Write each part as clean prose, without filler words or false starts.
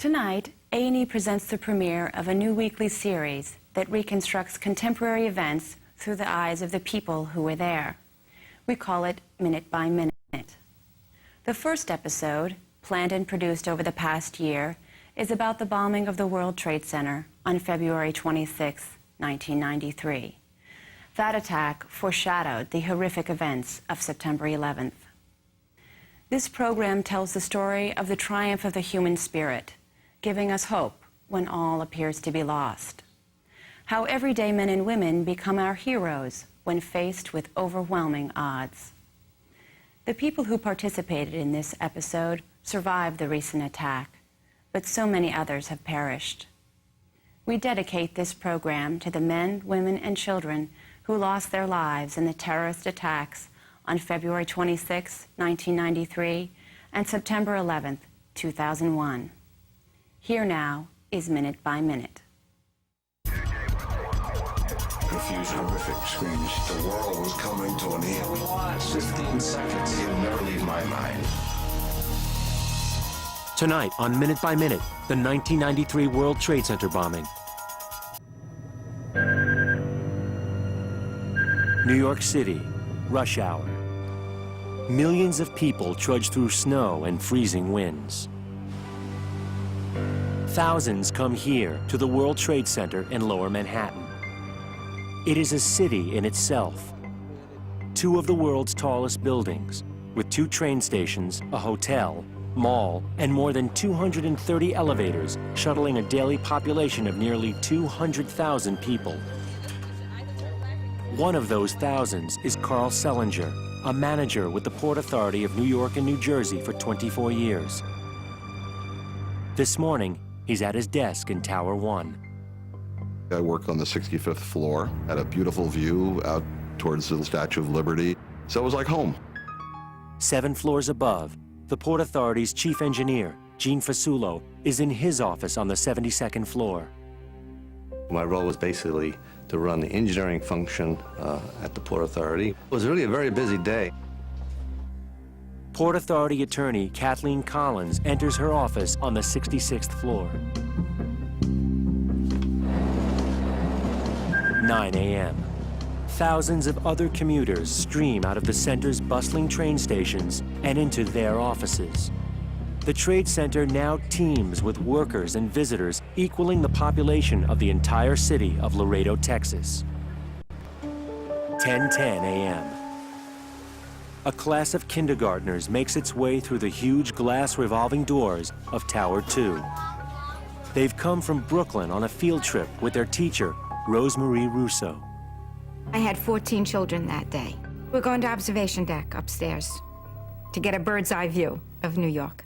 Tonight, A&E presents the premiere of a new weekly series that reconstructs contemporary events through the eyes of the people who were there. We call it Minute by Minute. The first episode, planned and produced over the past year, is about the bombing of the World Trade Center on February 26, 1993. That attack foreshadowed the horrific events of September 11th. This program tells the story of the triumph of the human spirit, giving us hope when all appears to be lost. How everyday men and women become our heroes when faced with overwhelming odds. The people who participated in this episode survived the recent attack, but so many others have perished. We dedicate this program to the men, women, and children who lost their lives in the terrorist attacks on February 26, 1993, and September 11, 2001. Here now is Minute by Minute. Confused, horrific screams. The world was coming to an end. 15 seconds. It'll never leave my mind. Tonight on Minute by Minute, the 1993 World Trade Center bombing. New York City, rush hour. Millions of people trudge through snow and freezing winds. Thousands come here to the World Trade Center in Lower Manhattan. It is a city in itself. Two of the world's tallest buildings, with 2 train stations, a hotel, mall, and more than 230 elevators shuttling a daily population of nearly 200,000 people. One of those thousands is Carl Sellinger, a manager with the Port Authority of New York and New Jersey for 24 years. This morning, he's at his desk in Tower 1. I work on the 65th floor, had a beautiful view out towards the Statue of Liberty, so it was like home. 7 floors above, the Port Authority's chief engineer, Gene Fasulo, is in his office on the 72nd floor. My role was basically to run the engineering function at the Port Authority. It was really a very busy day. Port Authority attorney Kathleen Collins enters her office on the 66th floor. 9 a.m. Thousands of other commuters stream out of the center's bustling train stations and into their offices. The Trade Center now teems with workers and visitors equaling the population of the entire city of Laredo, Texas. 10:10 a.m. A class of kindergartners makes its way through the huge glass revolving doors of Tower 2. They've come from Brooklyn on a field trip with their teacher, Rosemarie Russo. I had 14 children that day. We're going to observation deck upstairs to get a bird's eye view of New York.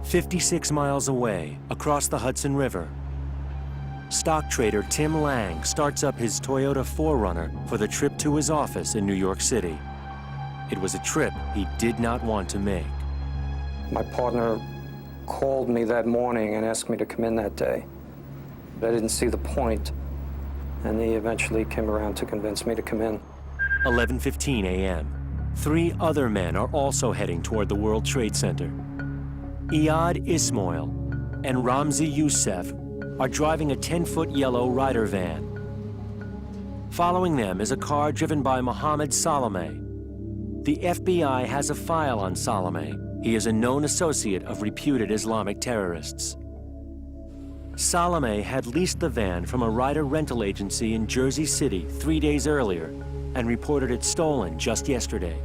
56 miles away, across the Hudson River, stock trader Tim Lang starts up his Toyota 4Runner for the trip to his office in New York City. It was a trip he did not want to make. My partner called me that morning and asked me to come in that day. I didn't see the point, and he eventually came around to convince me to come in. 11:15 a.m. 3 other men are also heading toward the World Trade Center. Iyad Ismail and Ramzi Youssef are driving a 10-foot yellow Ryder van. Following them is a car driven by Mohammed Salome. The FBI has a file on Salome. He is a known associate of reputed Islamic terrorists. Salome had leased the van from a Ryder rental agency in Jersey City 3 days earlier and reported it stolen just yesterday.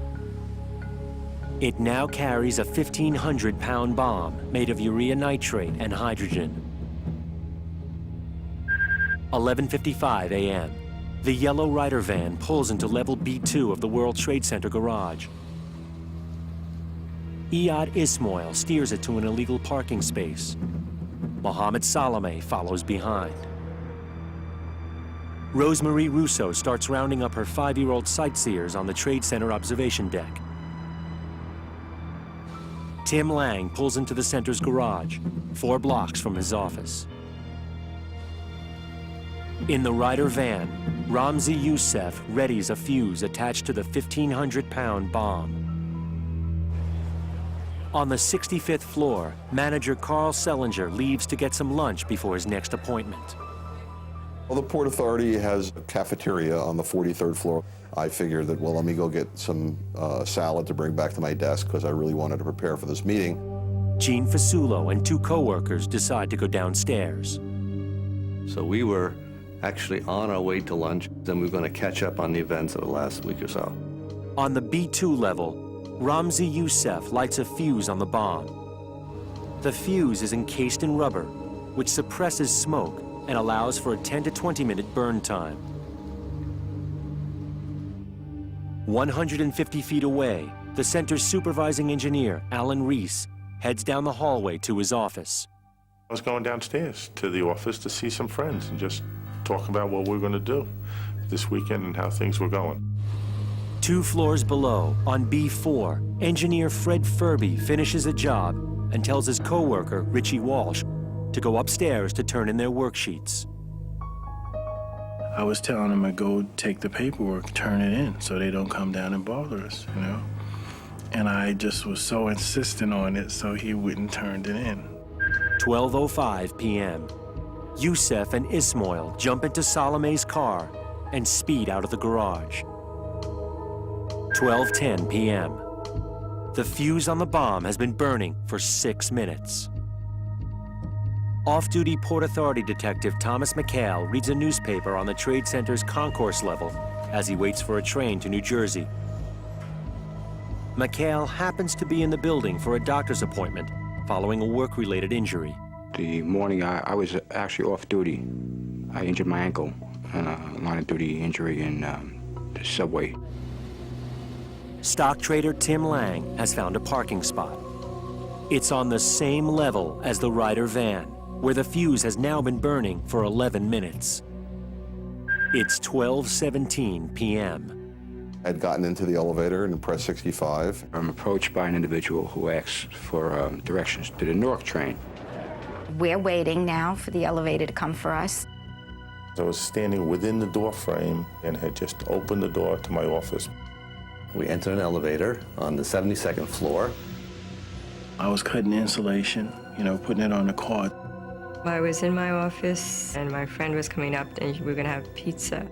It now carries a 1,500-pound bomb made of urea nitrate and hydrogen. 11:55 a.m. The yellow Ryder van pulls into level B2 of the World Trade Center garage. Iyad Ismail steers it to an illegal parking space. Mohammed Salome follows behind. Rosemarie Russo starts rounding up her 5-year-old sightseers on the Trade Center observation deck. Tim Lang pulls into the center's garage, 4 blocks from his office. In the Ryder van, Ramzi Youssef readies a fuse attached to the 1,500-pound bomb. On the 65th floor, manager Carl Sellinger leaves to get some lunch before his next appointment. Well, the Port Authority has a cafeteria on the 43rd floor. I figured that, well, let me go get some salad to bring back to my desk because I really wanted to prepare for this meeting. Gene Fasulo and two coworkers decide to go downstairs. So we were actually on our way to lunch, and we were going to catch up on the events of the last week or so. On the B2 level, Ramzi Youssef lights a fuse on the bomb. The fuse is encased in rubber, which suppresses smoke and allows for a 10 to 20 minute burn time. 150 feet away, the center's supervising engineer, Alan Reese, heads down the hallway to his office. I was going downstairs to the office to see some friends and just talk about what we're going to do this weekend and how things were going. 2 floors below, on B4, engineer Fred Furby finishes a job and tells his coworker, Richie Walsh, to go upstairs to turn in their worksheets. I was telling him to go take the paperwork, turn it in, so they don't come down and bother us, you know? And I just was so insistent on it, so he wouldn't turn it in. 12:05 p.m. Youssef and Ismail jump into Salome's car and speed out of the garage. 12:10 p.m. The fuse on the bomb has been burning for 6 minutes. Off-duty Port Authority detective Thomas McHale reads a newspaper on the Trade Center's concourse level as he waits for a train to New Jersey. McHale happens to be in the building for a doctor's appointment following a work-related injury. The morning I was actually off duty. I injured my ankle in a line-of-duty injury in the subway. Stock trader Tim Lang has found a parking spot. It's on the same level as the Ryder van, where the fuse has now been burning for 11 minutes. It's 12:17 p.m. I'd gotten into the elevator and pressed 65. I'm approached by an individual who asks for directions to the Newark train. We're waiting now for the elevator to come for us. I was standing within the door frame and had just opened the door to my office. We entered an elevator on the 72nd floor. I was cutting insulation, you know, putting it on the cart. I was in my office, and my friend was coming up, and we were going to have pizza.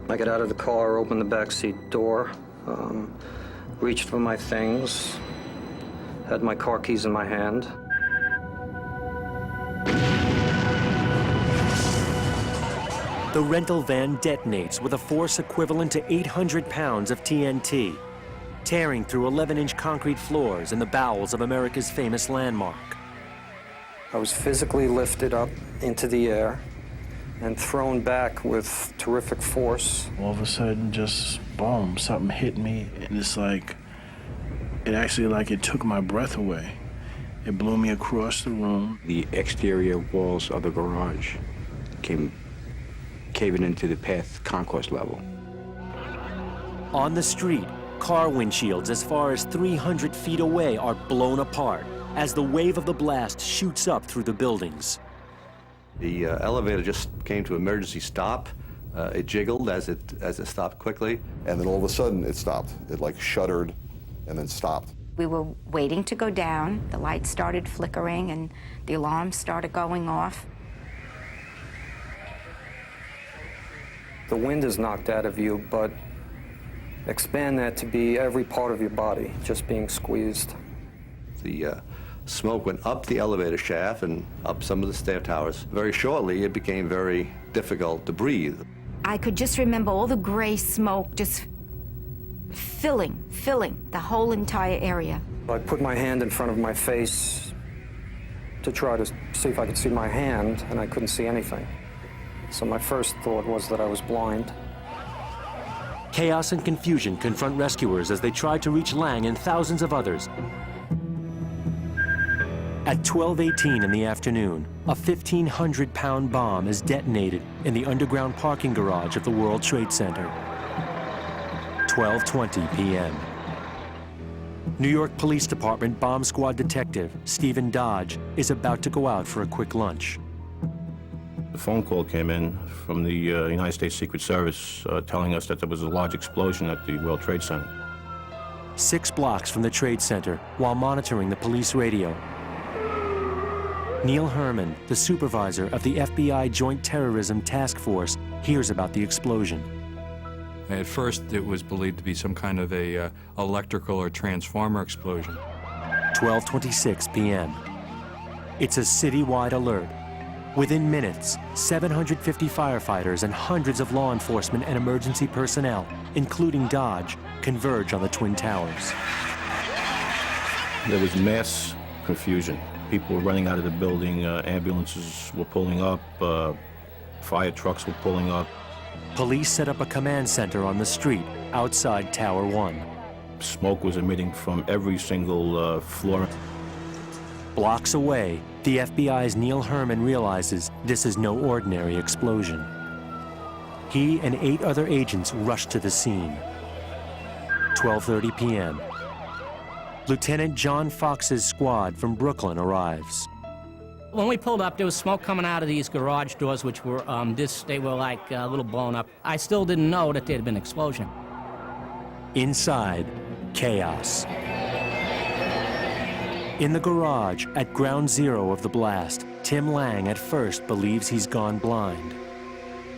I got out of the car, opened the backseat door, reached for my things, had my car keys in my hand. The rental van detonates with a force equivalent to 800 pounds of TNT, tearing through 11-inch concrete floors in the bowels of America's famous landmark. I was physically lifted up into the air and thrown back with terrific force. All of a sudden, just boom, something hit me, and it's like, it took my breath away. It blew me across the room. The exterior walls of the garage came caving into the path concourse level. On the street, car windshields as far as 300 feet away are blown apart as the wave of the blast shoots up through the buildings. The elevator just came to emergency stop. It jiggled as it stopped quickly. And then all of a sudden it stopped. It like shuddered and then stopped. We were waiting to go down. The lights started flickering and the alarms started going off. The wind is knocked out of you, but expand that to be every part of your body just being squeezed. The smoke went up the elevator shaft and up some of the stair towers. Very shortly, it became very difficult to breathe. I could just remember all the gray smoke just filling the whole entire area. I put my hand in front of my face to try to see if I could see my hand, and I couldn't see anything. So my first thought was that I was blind. Chaos and confusion confront rescuers as they try to reach Lang and thousands of others. At 12:18 in the afternoon, a 1,500-pound bomb is detonated in the underground parking garage of the World Trade Center. 12:20 p.m. New York Police Department bomb squad detective Stephen Dodge is about to go out for a quick lunch. The phone call came in from the United States Secret Service telling us that there was a large explosion at the World Trade Center. 6 blocks from the Trade Center, while monitoring the police radio. Neil Herman, the supervisor of the FBI Joint Terrorism Task Force, hears about the explosion. At first, it was believed to be some kind of a electrical or transformer explosion. 12:26 p.m. It's a citywide alert. Within minutes, 750 firefighters and hundreds of law enforcement and emergency personnel, including Dodge, converge on the Twin Towers. There was mass confusion. People were running out of the building, ambulances were pulling up, fire trucks were pulling up. Police set up a command center on the street outside Tower 1. Smoke was emitting from every single floor. Blocks away, the FBI's Neil Herman realizes this is no ordinary explosion. He and 8 other agents rush to the scene. 12:30 p.m. Lieutenant John Fox's squad from Brooklyn arrives. When we pulled up, there was smoke coming out of these garage doors, which were they were like a little blown up. I still didn't know that there had been an explosion. Inside, chaos. In the garage, at ground zero of the blast, Tim Lang at first believes he's gone blind.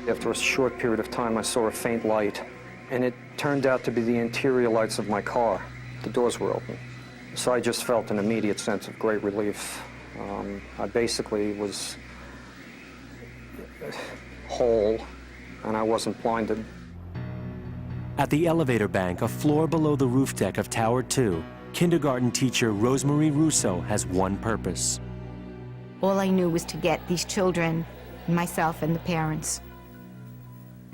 After a short period of time, I saw a faint light, and it turned out to be the interior lights of my car. The doors were open. So I just felt an immediate sense of great relief. I basically was whole, and I wasn't blinded. At the elevator bank, a floor below the roof deck of Tower 2, kindergarten teacher Rosemarie Russo has one purpose. All I knew was to get these children, myself and the parents,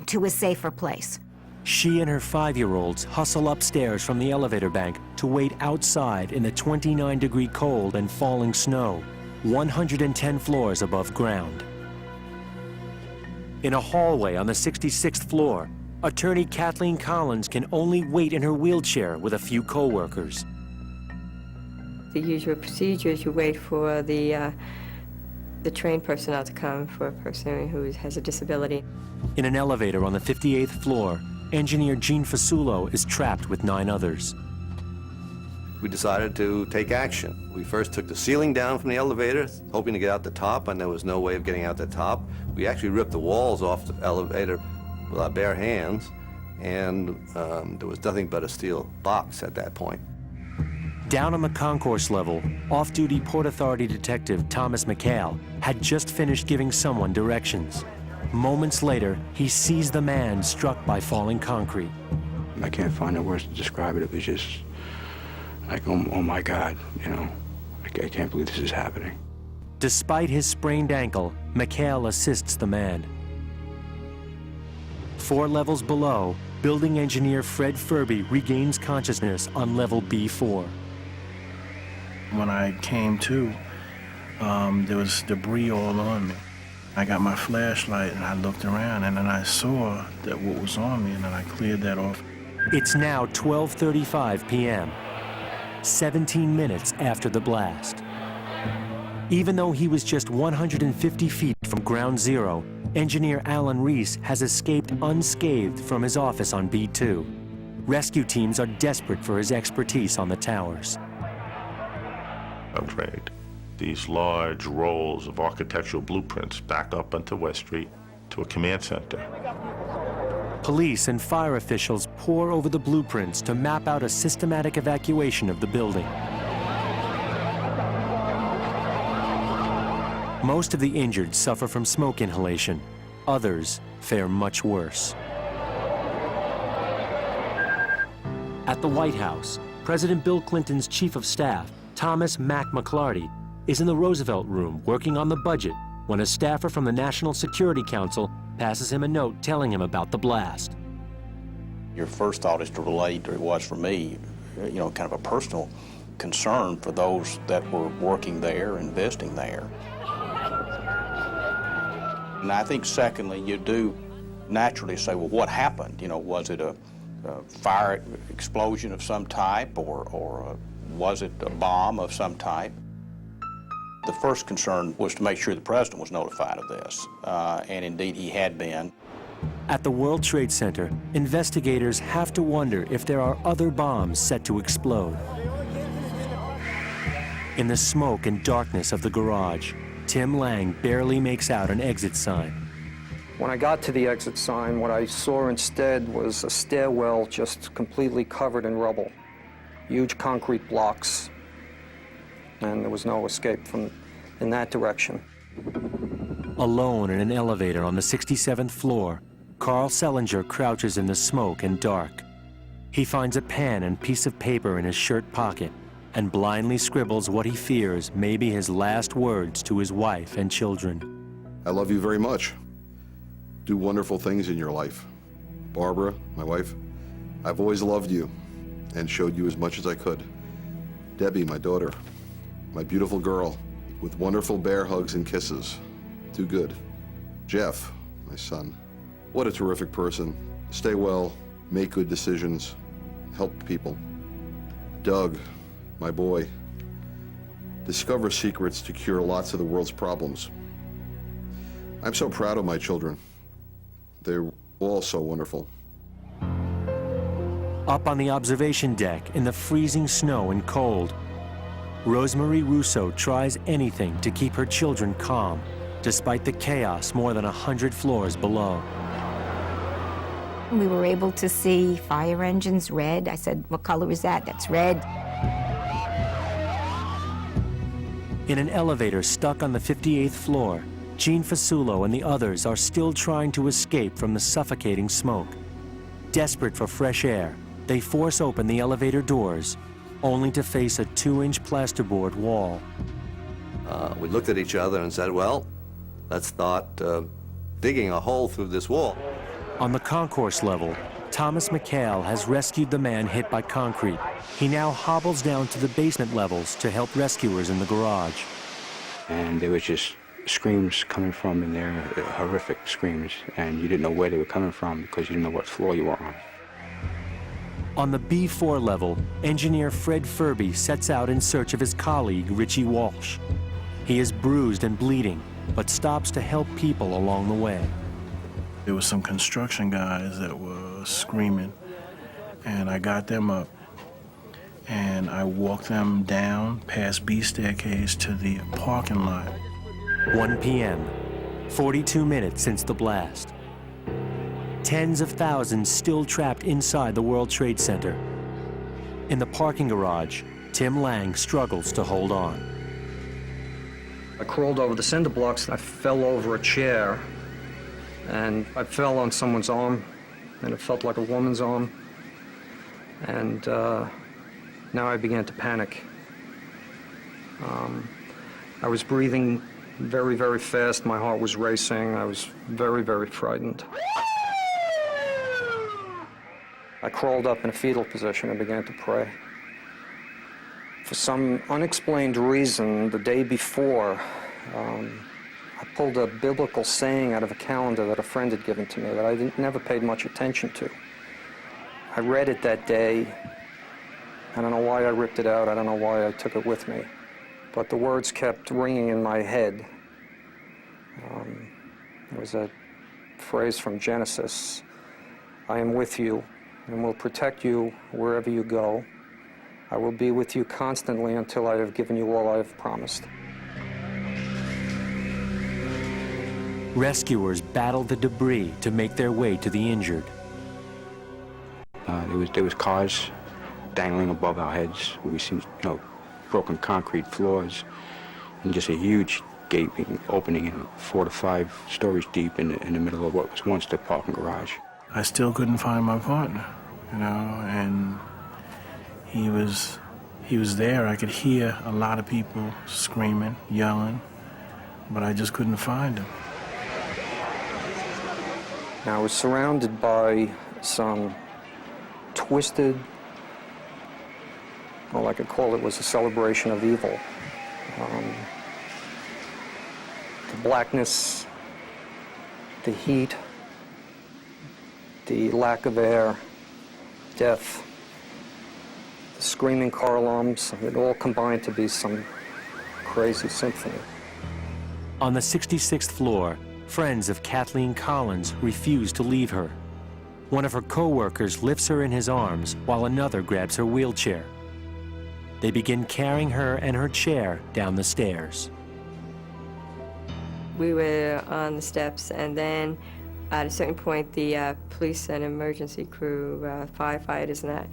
to a safer place. She and her 5-year-olds hustle upstairs from the elevator bank to wait outside in the 29-degree cold and falling snow, 110 floors above ground. In a hallway on the 66th floor, attorney Kathleen Collins can only wait in her wheelchair with a few co-workers. The usual procedure is you wait for the trained personnel to come for a person who has a disability. In an elevator on the 58th floor, engineer Gene Fasulo is trapped with 9 others. We decided to take action. We first took the ceiling down from the elevator, hoping to get out the top, and there was no way of getting out the top. We actually ripped the walls off the elevator with our bare hands, and there was nothing but a steel box at that point. Down on the concourse level, off-duty Port Authority detective Thomas McHale had just finished giving someone directions. Moments later, he sees the man struck by falling concrete. I can't find the words to describe it. It was just like, oh my God, you know, I can't believe this is happening. Despite his sprained ankle, McHale assists the man. 4 levels below, building engineer Fred Furby regains consciousness on level B4. When I came to, there was debris all on me. I got my flashlight and I looked around, and then I saw that what was on me, and then I cleared that off. It's now 12:35 p.m., 17 minutes after the blast. Even though he was just 150 feet from ground zero, engineer Alan Reese has escaped unscathed from his office on B2. Rescue teams are desperate for his expertise on the towers. I'm trained. These large rolls of architectural blueprints back up onto West Street to a command center. Police and fire officials pore over the blueprints to map out a systematic evacuation of the building. Most of the injured suffer from smoke inhalation. Others fare much worse. At the White House, President Bill Clinton's chief of staff, Thomas Mack McClarty, is in the Roosevelt Room working on the budget when a staffer from the National Security Council passes him a note telling him about the blast. Your first thought is to relate, or it was for me, you know, kind of a personal concern for those that were working there, investing there. And I think secondly, you do naturally say, well, what happened? You know, was it a fire explosion of some type, or was it a bomb of some type? The first concern was to make sure the president was notified of this, and indeed he had been. At the World Trade Center, investigators have to wonder if there are other bombs set to explode. In the smoke and darkness of the garage, Tim Lang barely makes out an exit sign. When I got to the exit sign, what I saw instead was a stairwell just completely covered in rubble. Huge concrete blocks, and there was no escape from in that direction. Alone in an elevator on the 67th floor, Carl Selinger crouches in the smoke and dark. He finds a pen and piece of paper in his shirt pocket and blindly scribbles what he fears may be his last words to his wife and children. I love you very much. Do wonderful things in your life. Barbara, my wife, I've always loved you and showed you as much as I could. Debbie, my daughter, my beautiful girl, with wonderful bear hugs and kisses. Do good. Jeff, my son, what a terrific person. Stay well, make good decisions, help people. Doug, my boy, discover secrets to cure lots of the world's problems. I'm so proud of my children. They're all so wonderful. Up on the observation deck in the freezing snow and cold, Rosemarie Russo tries anything to keep her children calm, despite the chaos more than 100 floors below. We were able to see fire engines red. I said, what color is that? That's red. In an elevator stuck on the 58th floor, Gene Fasulo and the others are still trying to escape from the suffocating smoke. Desperate for fresh air, they force open the elevator doors, only to face a 2-inch plasterboard wall. We looked at each other and said, well, let's start digging a hole through this wall. On the concourse level, Thomas McHale has rescued the man hit by concrete. He now hobbles down to the basement levels to help rescuers in the garage. And there was just screams coming from in there, horrific screams, and you didn't know where they were coming from because you didn't know what floor you were on. On the B4 level, engineer Fred Furby sets out in search of his colleague, Richie Walsh. He is bruised and bleeding, but stops to help people along the way. There was some construction guys that were screaming, and I got them up, and I walked them down past B staircase to the parking lot. 1 p.m., 42 minutes since the blast. Tens of thousands still trapped inside the World Trade Center. In the parking garage, Tim Lang struggles to hold on. I crawled over the cinder blocks. I fell over a chair, and I fell on someone's arm, and it felt like a woman's arm. And now I began to panic. I was breathing very, very fast. My heart was racing. I was very, very frightened. I crawled up in a fetal position and began to pray. For some unexplained reason, the day before, I pulled a biblical saying out of a calendar that a friend had given to me that I never paid much attention to. I read it that day. I don't know why I ripped it out. I don't know why I took it with me. But the words kept ringing in my head. There was a phrase from Genesis, I am with you and will protect you wherever you go. I will be with you constantly until I have given you all I have promised. Rescuers battle the debris to make their way to the injured. There was cars dangling above our heads. We seen, broken concrete floors and just a huge gaping opening in 4 to 5 stories deep in the middle of what was once the parking garage. I still couldn't find my partner, and he was there. I could hear a lot of people screaming, yelling, but I just couldn't find him. Now, I was surrounded by some twisted, all I could call it was a celebration of evil. The blackness, the heat, the lack of air, death, the screaming car alarms, it all combined to be some crazy symphony. On the 66th floor, Friends of Kathleen Collins refuse to leave her. One of her co-workers lifts her in his arms while another grabs her wheelchair. They begin carrying her and her chair down the stairs. We were on the steps, and then at a certain point, the police and emergency crew, firefighters and that,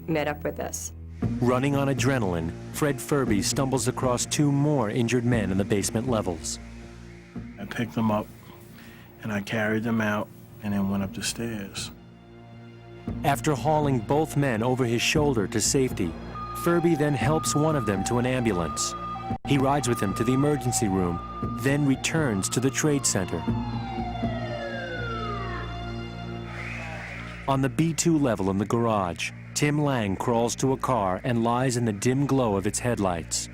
met up with us. Running on adrenaline, Fred Furby stumbles across 2 more injured men in the basement levels. I picked them up, and I carried them out, and then went up the stairs. After hauling both men over his shoulder to safety, Furby then helps one of them to an ambulance. He rides with him to the emergency room, then returns to the Trade Center. On the B2 level in the garage, Tim Lang crawls to a car and lies in the dim glow of its headlights.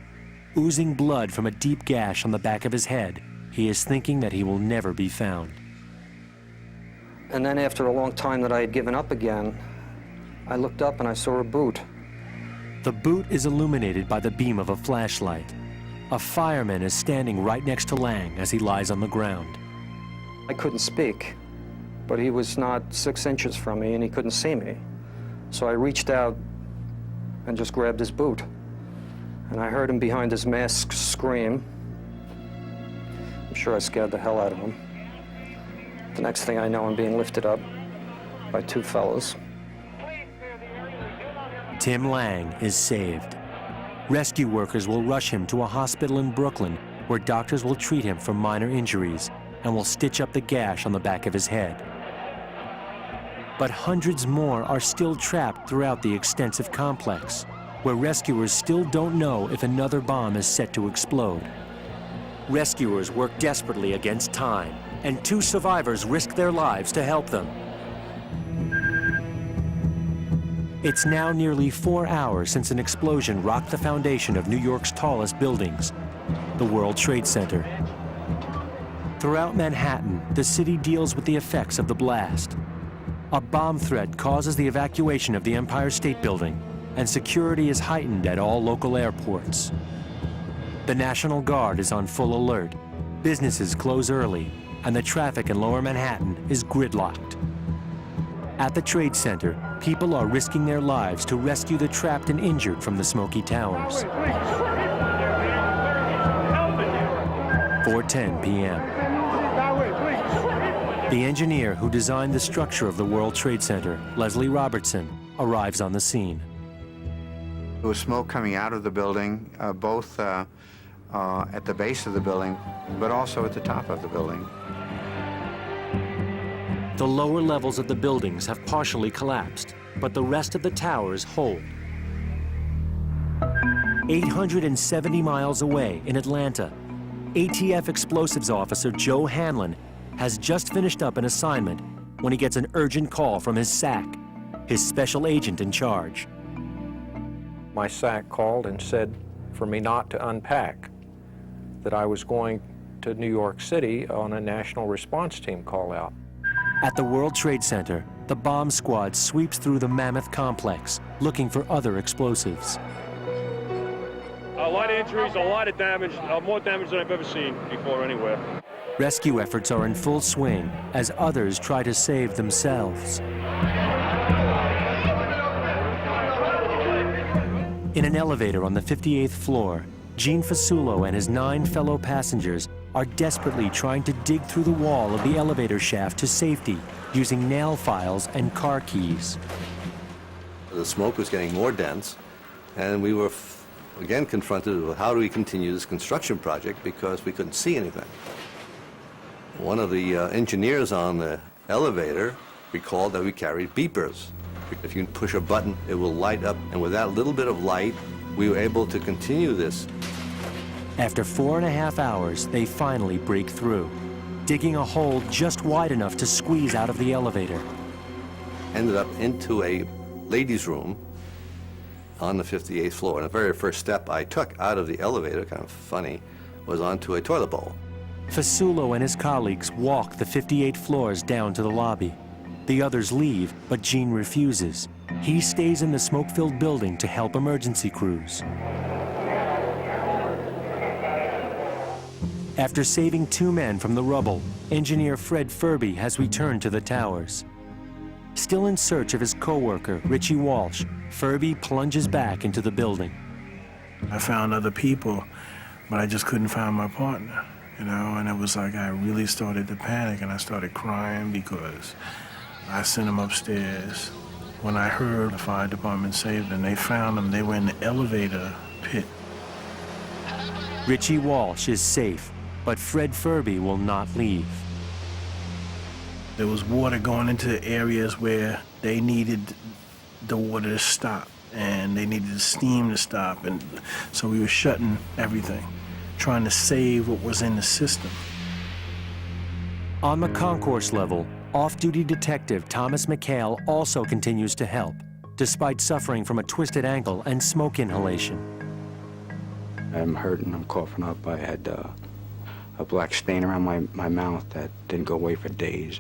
Oozing blood from a deep gash on the back of his head, he is thinking that he will never be found. And then after a long time that I had given up again, I looked up and I saw a boot. The boot is illuminated by the beam of a flashlight. A fireman is standing right next to Lang as he lies on the ground. I couldn't speak, but he was not 6 inches from me and he couldn't see me. So I reached out and just grabbed his boot. And I heard him behind his mask scream. I'm sure I scared the hell out of him. The next thing I know, I'm being lifted up by 2 fellows. Tim Lang is saved. Rescue workers will rush him to a hospital in Brooklyn where doctors will treat him for minor injuries and will stitch up the gash on the back of his head. But hundreds more are still trapped throughout the extensive complex, where rescuers still don't know if another bomb is set to explode. Rescuers work desperately against time, and 2 survivors risk their lives to help them. It's now nearly 4 hours since an explosion rocked the foundation of New York's tallest buildings, the World Trade Center. Throughout Manhattan, the city deals with the effects of the blast. A bomb threat causes the evacuation of the Empire State Building, and security is heightened at all local airports. The National Guard is on full alert. Businesses close early, and the traffic in Lower Manhattan is gridlocked. At the Trade Center, people are risking their lives to rescue the trapped and injured from the smoky towers. 4:10 p.m. The engineer who designed the structure of the World Trade Center, Leslie Robertson, arrives on the scene. There was smoke coming out of the building, both at the base of the building, but also at the top of the building. The lower levels of the buildings have partially collapsed, but the rest of the towers hold. 870 miles away in Atlanta, ATF explosives officer Joe Hanlon has just finished up an assignment when he gets an urgent call from his SAC, his special agent in charge. My SAC called and said for me not to unpack, that I was going to New York City on a national response team call out. At the World Trade Center, the bomb squad sweeps through the mammoth complex, looking for other explosives. A lot of injuries, a lot of damage, more damage than I've ever seen before anywhere. Rescue efforts are in full swing as others try to save themselves. In an elevator on the 58th floor, Gene Fasulo and his 9 fellow passengers are desperately trying to dig through the wall of the elevator shaft to safety using nail files and car keys. The smoke was getting more dense, and we were again confronted with how do we continue this construction project because we couldn't see anything. One of the engineers on the elevator recalled that we carried beepers. If you push a button, it will light up, and with that little bit of light, we were able to continue this. After 4.5 hours, they finally break through, digging a hole just wide enough to squeeze out of the elevator. Ended up into a ladies' room on the 58th floor. And the very first step I took out of the elevator, kind of funny, was onto a toilet bowl. Fasulo and his colleagues walk the 58 floors down to the lobby. The others leave, but Gene refuses. He stays in the smoke-filled building to help emergency crews. After saving 2 men from the rubble, engineer Fred Furby has returned to the towers. Still in search of his co-worker, Richie Walsh, Furby plunges back into the building. I found other people, but I just couldn't find my partner, you know, and it was like I really started to panic, and I started crying because I sent him upstairs. When I heard the fire department saved them, they found them. They were in the elevator pit. Richie Walsh is safe, but Fred Furby will not leave. There was water going into areas where they needed the water to stop, and they needed the steam to stop, and so we were shutting everything, trying to save what was in the system. On the concourse level, off-duty detective Thomas McHale also continues to help, despite suffering from a twisted ankle and smoke inhalation. I'm hurting, I'm coughing up. I had a black stain around my mouth that didn't go away for days.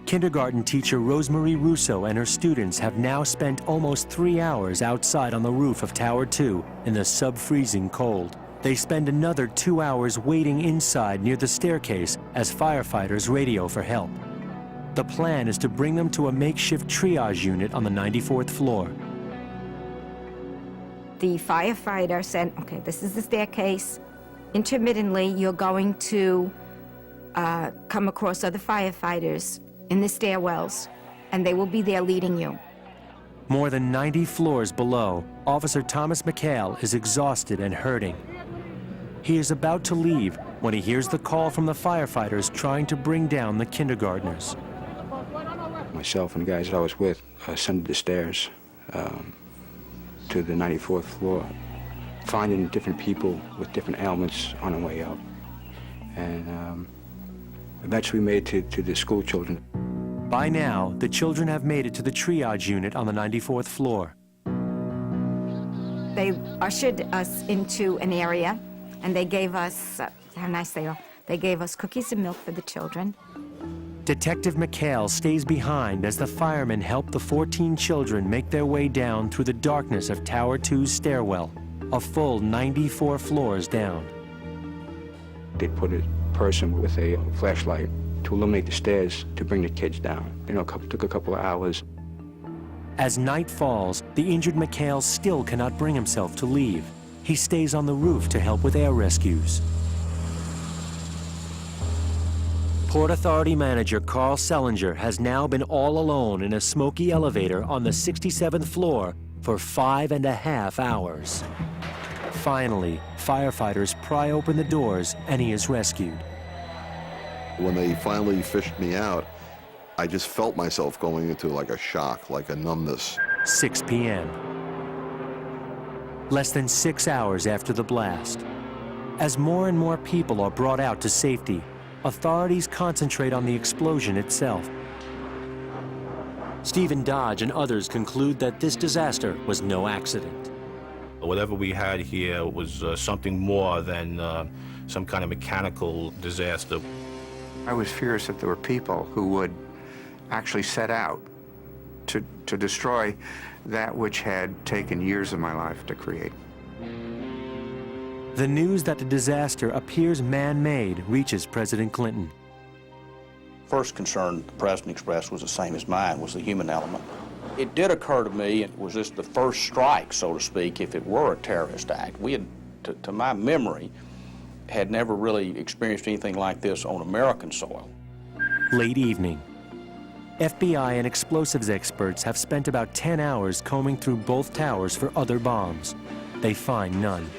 Kindergarten teacher Rosemarie Russo and her students have now spent almost 3 hours outside on the roof of Tower 2 in the sub-freezing cold. They spend another 2 hours waiting inside near the staircase as firefighters radio for help. The plan is to bring them to a makeshift triage unit on the 94th floor. The firefighter said, okay, this is the staircase. Intermittently, you're going to come across other firefighters in the stairwells, and they will be there leading you. More than 90 floors below, Officer Thomas McHale is exhausted and hurting. He is about to leave when he hears the call from the firefighters trying to bring down the kindergartners. Myself and the guys that I was with ascended the stairs to the 94th floor, finding different people with different ailments on the way up. And eventually made it to the school children. By now, the children have made it to the triage unit on the 94th floor. They ushered us into an area, and they gave us, how nice they are, they gave us cookies and milk for the children. Detective McHale stays behind as the firemen help the 14 children make their way down through the darkness of Tower 2's stairwell, a full 94 floors down. They put a person with a flashlight to illuminate the stairs to bring the kids down. You know, it took a couple of hours. As night falls, the injured McHale still cannot bring himself to leave. He stays on the roof to help with air rescues. Port Authority manager Carl Sellinger has now been all alone in a smoky elevator on the 67th floor for 5.5 hours. Finally, firefighters pry open the doors and he is rescued. When they finally fished me out, I just felt myself going into like a shock, like a numbness. 6 p.m. Less than 6 hours after the blast. As more and more people are brought out to safety, authorities concentrate on the explosion itself. Stephen Dodge and others conclude that this disaster was no accident. Whatever we had here was something more than some kind of mechanical disaster. I was furious that there were people who would actually set out to destroy that which had taken years of my life to create. The news that the disaster appears man-made reaches President Clinton. First concern the President expressed was the same as mine, was the human element. It did occur to me, was this the first strike, so to speak, if it were a terrorist act? We had, to my memory, had never really experienced anything like this on American soil. Late evening. FBI and explosives experts have spent about 10 hours combing through both towers for other bombs. They find none.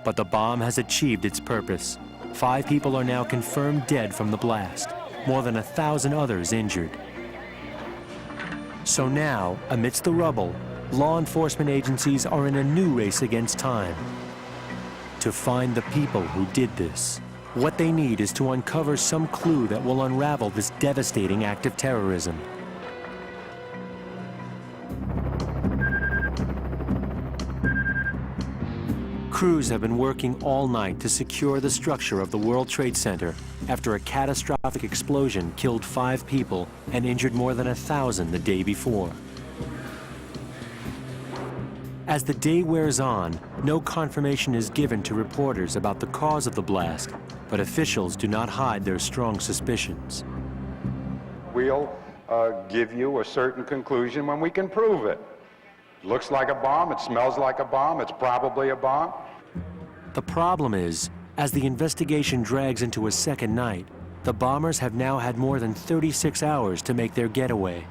But the bomb has achieved its purpose. 5 people are now confirmed dead from the blast, more than 1,000 others injured. So now, amidst the rubble, law enforcement agencies are in a new race against time to find the people who did this. What they need is to uncover some clue that will unravel this devastating act of terrorism. Crews have been working all night to secure the structure of the World Trade Center after a catastrophic explosion killed 5 people and injured more than 1,000 the day before. As the day wears on, no confirmation is given to reporters about the cause of the blast, but officials do not hide their strong suspicions. We'll give you a certain conclusion when we can prove it. Looks like a bomb, it smells like a bomb, it's probably a bomb. The problem is, as the investigation drags into a second night, the bombers have now had more than 36 hours to make their getaway.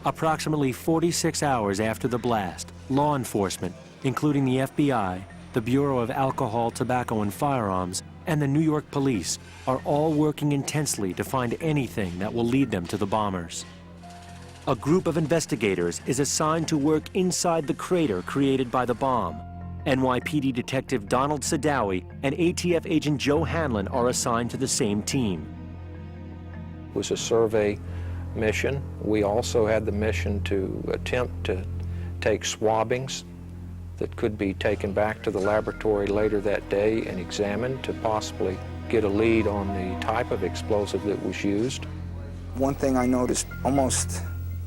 Approximately 46 hours after the blast, law enforcement, including the FBI, the Bureau of Alcohol, Tobacco, and Firearms, and the New York police, are all working intensely to find anything that will lead them to the bombers. A group of investigators is assigned to work inside the crater created by the bomb. NYPD Detective Donald Sadawi and ATF Agent Joe Hanlon are assigned to the same team. It was a survey mission. We also had the mission to attempt to take swabbings that could be taken back to the laboratory later that day and examined to possibly get a lead on the type of explosive that was used. One thing I noticed almost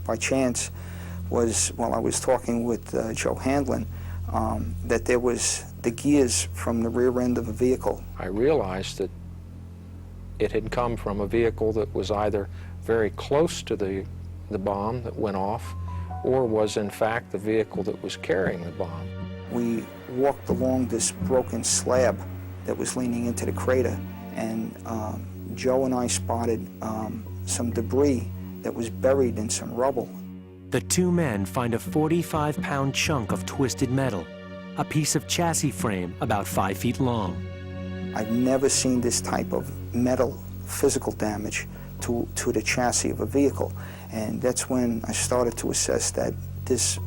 by chance was while I was talking with Joe Hanlon, that there was the gears from the rear end of a vehicle. I realized that it had come from a vehicle that was either very close to the bomb that went off, or was in fact the vehicle that was carrying the bomb. We walked along this broken slab that was leaning into the crater, and Joe and I spotted some debris that was buried in some rubble. The two men find a 45-pound chunk of twisted metal, a piece of chassis frame about 5 feet long. I've never seen this type of metal physical damage to the chassis of a vehicle, and that's when I started to assess that this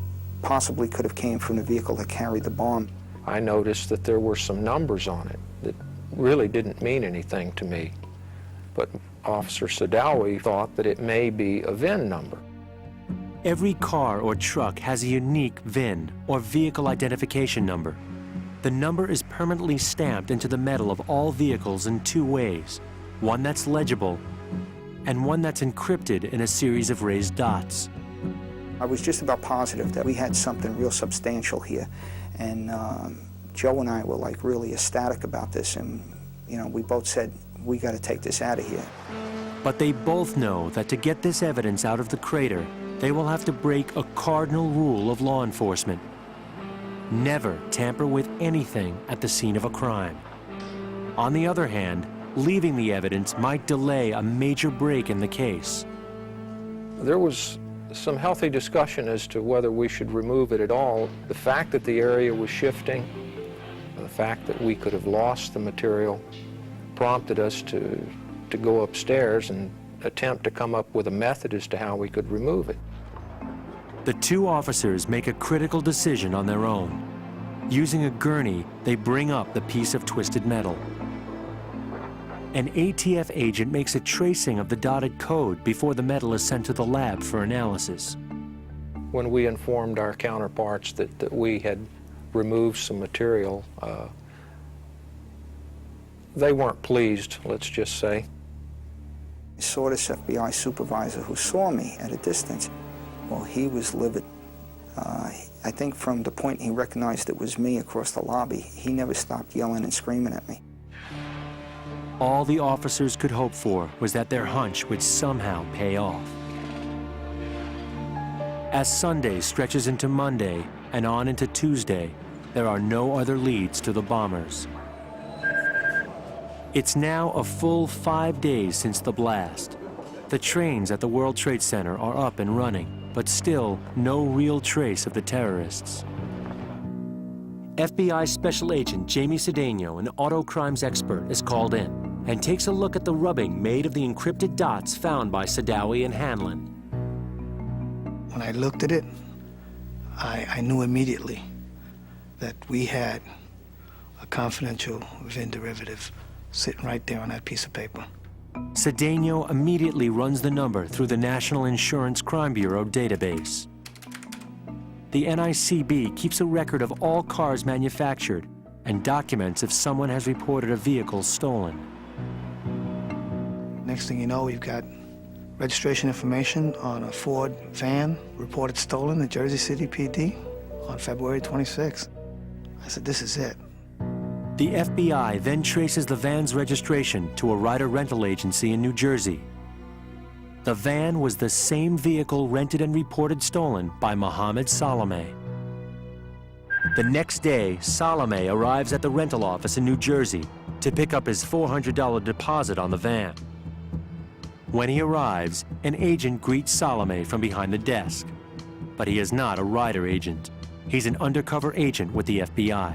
possibly could have came from the vehicle that carried the bomb. I noticed that there were some numbers on it that really didn't mean anything to me, but Officer Sadawi thought that it may be a VIN number. Every car or truck has a unique VIN, or vehicle identification number. The number is permanently stamped into the metal of all vehicles in two ways, one that's legible and one that's encrypted in a series of raised dots. I was just about positive that we had something real substantial here, and Joe and I were like really ecstatic about this, and we both said, we got to take this out of here. But they both know that to get this evidence out of the crater, they will have to break a cardinal rule of law enforcement. Never tamper with anything at the scene of a crime. On the other hand, leaving the evidence might delay a major break in the case. There was some healthy discussion as to whether we should remove it at all. The fact that the area was shifting, the fact that we could have lost the material, prompted us to go upstairs and attempt to come up with a method as to how we could remove it. The two officers make a critical decision on their own. Using a gurney, they bring up the piece of twisted metal. An ATF agent makes a tracing of the dotted code before the metal is sent to the lab for analysis. When we informed our counterparts that we had removed some material, they weren't pleased, let's just say. I saw this FBI supervisor who saw me at a distance. Well, he was livid. I think from the point he recognized it was me across the lobby, he never stopped yelling and screaming at me. All the officers could hope for was that their hunch would somehow pay off. As Sunday stretches into Monday and on into Tuesday, there are no other leads to the bombers. It's now a full 5 days since the blast. The trains at the World Trade Center are up and running, but still no real trace of the terrorists. FBI Special Agent Jamie Cedeno, an auto crimes expert, is called in and takes a look at the rubbing made of the encrypted dots found by Sadawi and Hanlon. When I looked at it, I knew immediately that we had a confidential VIN derivative sitting right there on that piece of paper. Cedeno immediately runs the number through the National Insurance Crime Bureau database. The NICB keeps a record of all cars manufactured and documents if someone has reported a vehicle stolen. Next thing you know, we've got registration information on a Ford van reported stolen at Jersey City PD on February 26th. I said, this is it. The FBI then traces the van's registration to a rider rental agency in New Jersey. The van was the same vehicle rented and reported stolen by Mohammed Salome. The next day, Salome arrives at the rental office in New Jersey to pick up his $400 deposit on the van. When he arrives, an agent greets Salome from behind the desk. But he is not a rider agent. He's an undercover agent with the FBI.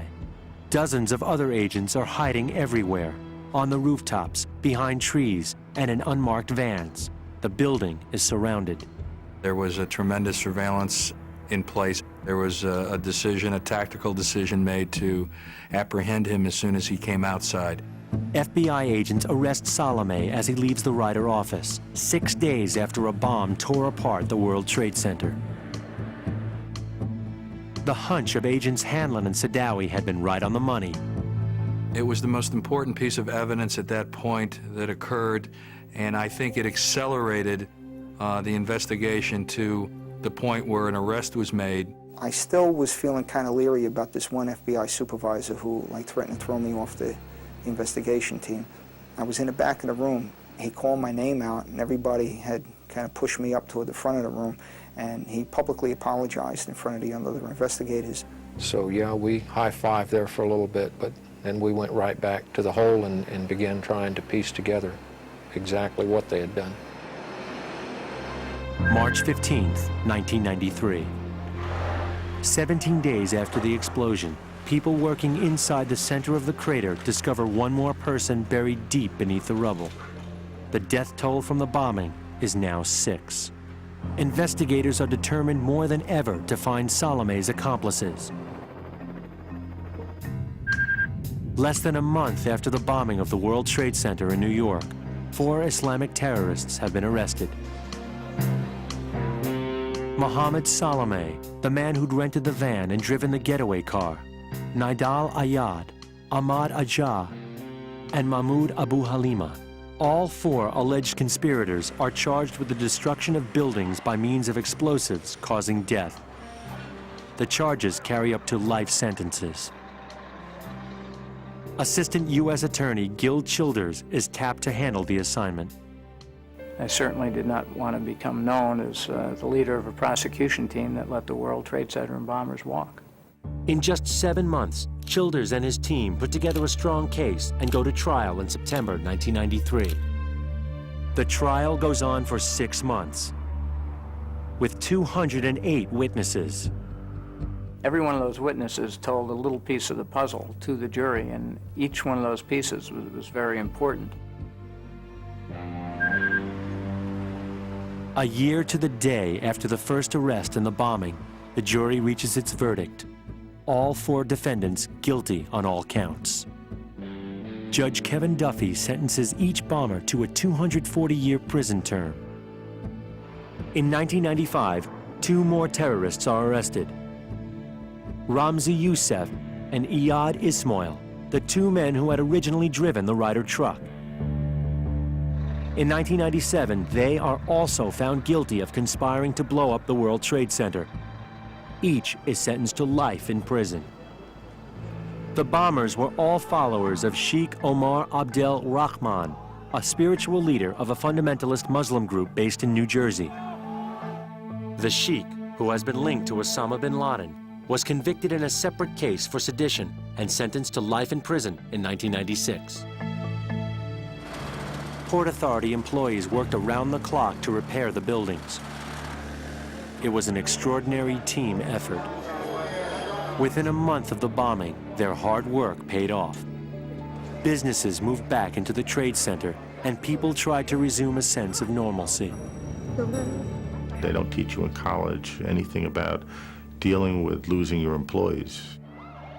Dozens of other agents are hiding everywhere, on the rooftops, behind trees, and in unmarked vans. The building is surrounded. There was a tremendous surveillance in place. There was a decision, a tactical decision made to apprehend him as soon as he came outside. FBI agents arrest Salome as he leaves the Ryder office, 6 days after a bomb tore apart the World Trade Center. The hunch of agents Hanlon and Sadawi had been right on the money. It was the most important piece of evidence at that point that occurred, and I think it accelerated the investigation to the point where an arrest was made. I still was feeling kind of leery about this one FBI supervisor who threatened to throw me off the investigation team. I was in the back of the room. He called my name out, and everybody had kind of pushed me up toward the front of the room, and he publicly apologized in front of the other investigators. So yeah, we high-fived there for a little bit, but then we went right back to the hole and began trying to piece together exactly what they had done. March 15th, 1993. 17 days after the explosion, people working inside the center of the crater discover one more person buried deep beneath the rubble. The death toll from the bombing is now 6. Investigators are determined more than ever to find Salome's accomplices. Less than a month after the bombing of the World Trade Center in New York, 4 Islamic terrorists have been arrested. Mohammed Salome, the man who'd rented the van and driven the getaway car, Nidal Ayad, Ahmad Ajah, and Mahmoud Abu Halima. All 4 alleged conspirators are charged with the destruction of buildings by means of explosives causing death. The charges carry up to life sentences. Assistant U.S. Attorney Gil Childers is tapped to handle the assignment. I certainly did not want to become known as the leader of a prosecution team that let the World Trade Center and bombers walk. In just 7 months, Childers and his team put together a strong case and go to trial in September 1993. The trial goes on for 6 months, with 208 witnesses. Every one of those witnesses told a little piece of the puzzle to the jury, and each one of those pieces was very important. A year to the day after the first arrest and the bombing, the jury reaches its verdict. All 4 defendants guilty on all counts. Judge Kevin Duffy sentences each bomber to a 240-year prison term. In 1995, 2 more terrorists are arrested. Ramzi Youssef and Iyad Ismail, the 2 men who had originally driven the Ryder truck. In 1997, they are also found guilty of conspiring to blow up the World Trade Center. Each is sentenced to life in prison. The bombers were all followers of Sheikh Omar Abdel Rahman, a spiritual leader of a fundamentalist Muslim group based in New Jersey. The Sheikh, who has been linked to Osama bin Laden, was convicted in a separate case for sedition and sentenced to life in prison in 1996. Port Authority employees worked around the clock to repair the buildings. It was an extraordinary team effort. Within a month of the bombing, their hard work paid off. Businesses moved back into the Trade Center, and people tried to resume a sense of normalcy. They don't teach you in college anything about dealing with losing your employees.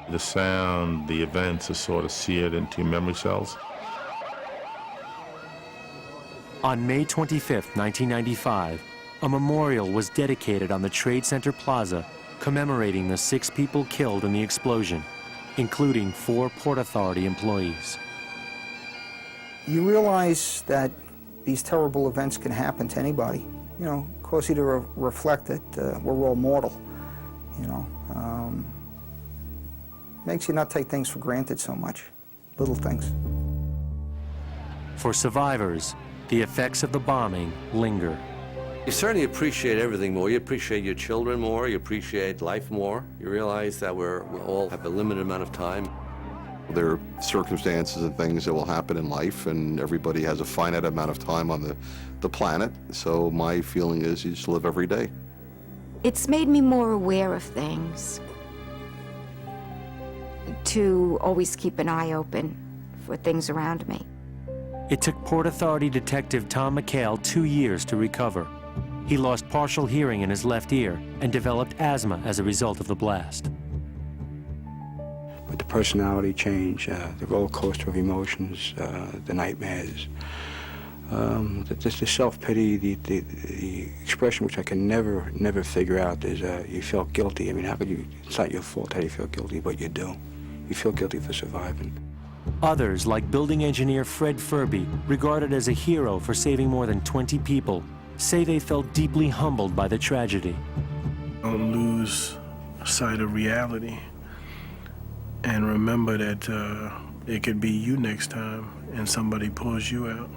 The sound, the events are sort of seared into your memory cells. On May 25, 1995, a memorial was dedicated on the Trade Center Plaza commemorating the 6 people killed in the explosion, including 4 Port Authority employees. You realize that these terrible events can happen to anybody. You know, cause you to reflect that we're all mortal, you know. Makes you not take things for granted so much, little things. For survivors, the effects of the bombing linger. You certainly appreciate everything more. You appreciate your children more. You appreciate life more. You realize that we all have a limited amount of time. There are circumstances and things that will happen in life, and everybody has a finite amount of time on the planet. So my feeling is you just live every day. It's made me more aware of things, to always keep an eye open for things around me. It took Port Authority Detective Tom McHale 2 years to recover. He lost partial hearing in his left ear and developed asthma as a result of the blast. But the personality change, the roller coaster of emotions, the nightmares, the self-pity, the expression which I can never figure out is you felt guilty. I mean, how could you, it's not your fault how you feel guilty, but you do. You feel guilty for surviving. Others, like building engineer Fred Furby, regarded as a hero for saving more than 20 people, say they felt deeply humbled by the tragedy. Don't lose sight of reality, and remember that it could be you next time and somebody pulls you out.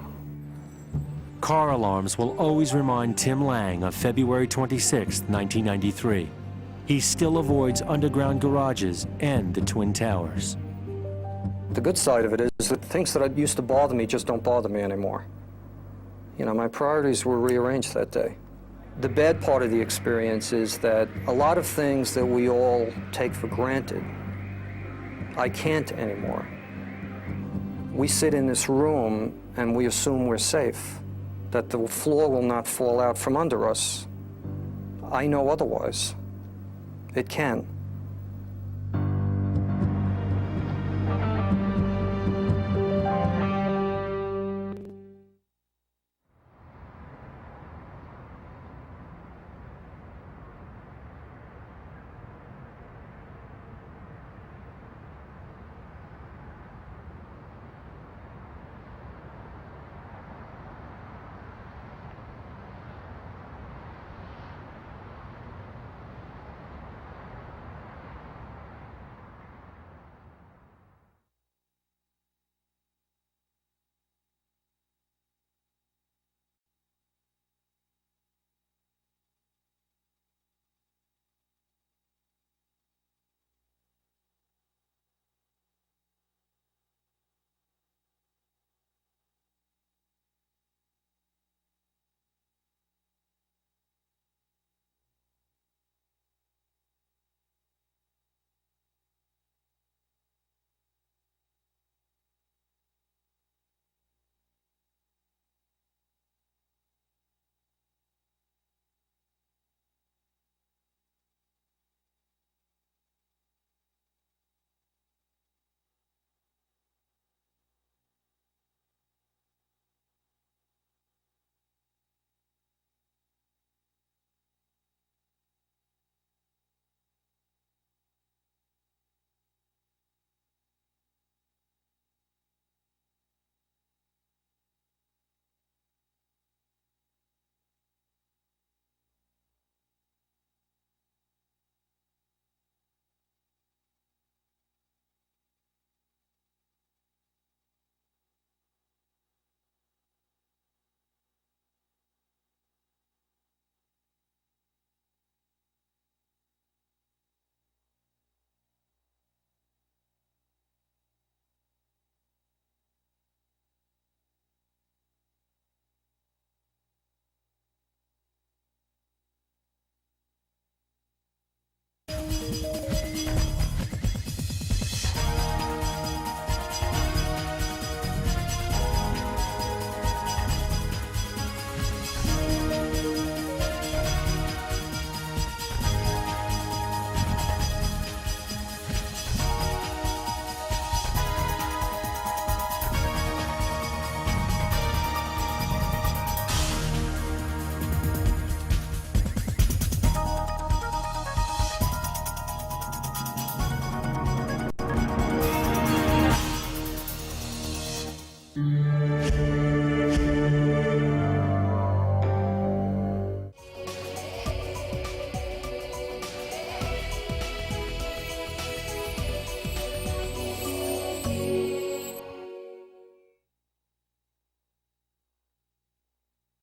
Car alarms will always remind Tim Lang of February 26, 1993. He still avoids underground garages and the Twin Towers. The good side of it is that things that used to bother me just don't bother me anymore. You know, my priorities were rearranged that day. The bad part of the experience is that a lot of things that we all take for granted, I can't anymore. We sit in this room and we assume we're safe, that the floor will not fall out from under us. I know otherwise. It can.